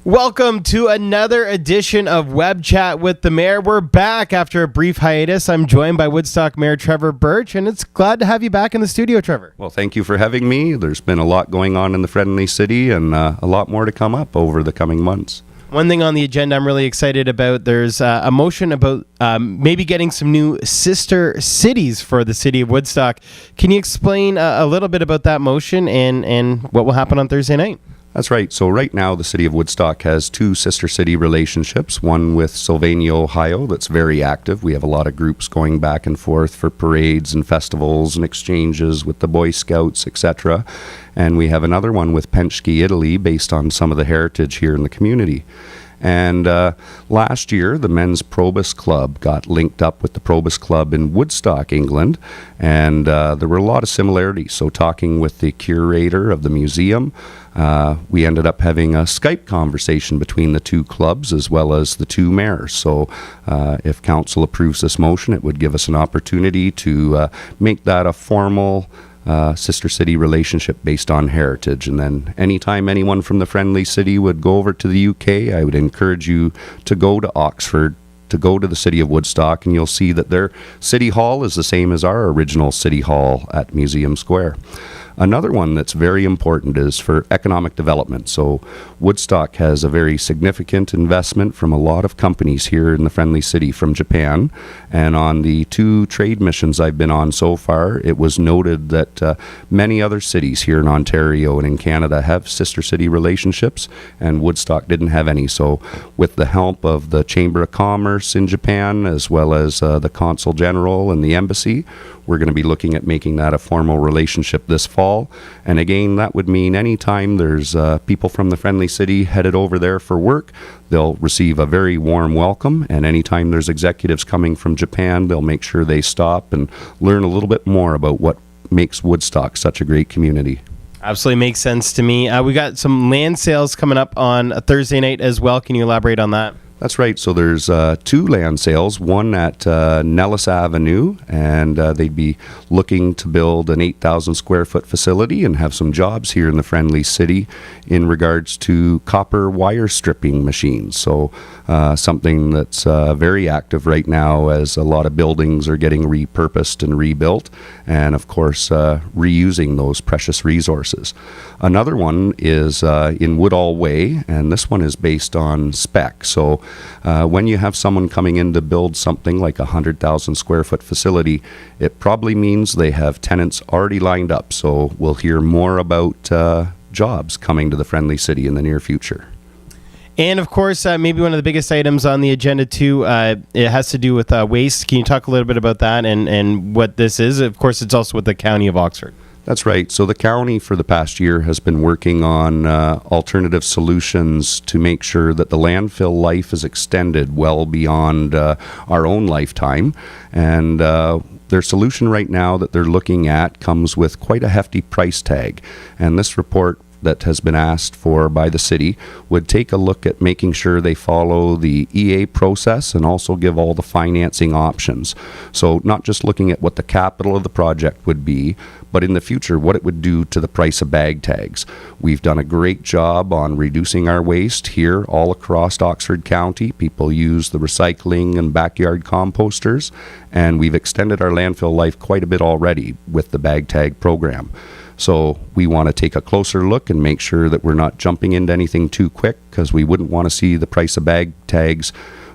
Welcome to another edition of Web Chat with the Mayor. We're back after a brief hiatus. I'm joined by Woodstock Mayor Trevor Birtch, and it's glad to have you back in the studio, Trevor. Well, thank you for having me. There's been a lot going on in the Friendly City and a lot more to come up over the coming months. One thing on the agenda I'm really excited about, there's a motion about maybe getting some new sister cities for the city of Woodstock. Can you explain a little bit about that motion and what will happen on Thursday night? That's right. So right now, the city of Woodstock has two sister city relationships, one with Sylvania, Ohio, that's very active. We have a lot of groups going back and forth for parades and festivals and exchanges with the Boy Scouts, etc. And we have another one with Penske, Italy, based on some of the heritage here in the community. And last year, the Men's Probus Club got linked up with the Probus Club in Woodstock, England, and there were a lot of similarities. So talking with the curator of the museum, we ended up having a Skype conversation between the two clubs as well as the two mayors. So if council approves this motion, it would give us an opportunity to make that a formal sister city relationship based on heritage. And then anytime anyone from the Friendly City would go over to the UK, I would encourage you to go to Oxford, to go to the city of Woodstock, and you'll see that their city hall is the same as our original city hall at Museum Square. Another one that's very important is for economic development. So Woodstock has a very significant investment from a lot of companies here in the Friendly City from Japan. And on the two trade missions I've been on so far, it was noted that many other cities here in Ontario and in Canada have sister city relationships, and Woodstock didn't have any. So with the help of the Chamber of Commerce in Japan, as well as the Consul General and the Embassy, we're going to be looking at making that a formal relationship this fall. And again, that would mean anytime there's people from the Friendly City headed over there for work, they'll receive a very warm welcome. And anytime there's executives coming from Japan, they'll make sure they stop and learn a little bit more about what makes Woodstock such a great community. Absolutely makes sense to me. We got some land sales coming up on a Thursday night as well. Can you elaborate on that? That's right. So there's two land sales, one at Nellis Avenue, and they'd be looking to build an 8,000 square foot facility and have some jobs here in the Friendly City in regards to copper wire stripping machines. So something that's very active right now as a lot of buildings are getting repurposed and rebuilt, and of course reusing those precious resources. Another one is in Woodall Way, and this one is based on spec. So when you have someone coming in to build something like a 100,000 square foot facility, it probably means they have tenants already lined up. So we'll hear more about jobs coming to the Friendly City in the near future. And of course, maybe one of the biggest items on the agenda too, it has to do with waste. Can you talk a little bit about that and what this is? Of course, it's also with the County of Oxford. That's right. So the county for the past year has been working on alternative solutions to make sure that the landfill life is extended well beyond our own lifetime. And their solution right now that they're looking at comes with quite a hefty price tag. And this report that has been asked for by the city would take a look at making sure they follow the EA process and also give all the financing options. So not just looking at what the capital of the project would be, but in the future what it would do to the price of bag tags. We've done a great job on reducing our waste here all across Oxford County. People use the recycling and backyard composters, and we've extended our landfill life quite a bit already with the bag tag program. So we want to take a closer look and make sure that we're not jumping into anything too quick, because we wouldn't want to see the price of bag tags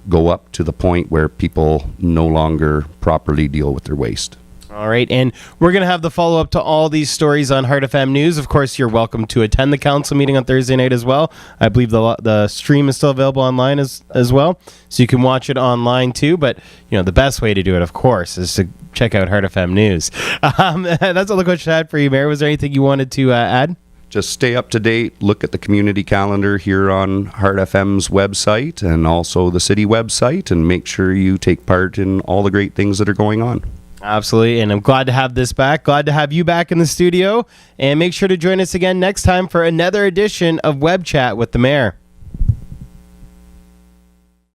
go up to the point where people no longer properly deal with their waste. All right, and we're going to have the follow-up to all these stories on Heart FM News. Of course, you're welcome to attend the council meeting on Thursday night as well. I believe the stream is still available online as well, so you can watch it online too. But you know, the best way to do it, of course, is to check out Heart FM News. That's all the question I had for you, Mayor. Was there anything you wanted to add? Just stay up to date, look at the community calendar here on Heart FM's website and also the city website, and make sure you take part in all the great things that are going on. Absolutely, and I'm glad to have this back. Glad to have you back in the studio. And make sure to join us again next time for another edition of Web Chat with the Mayor.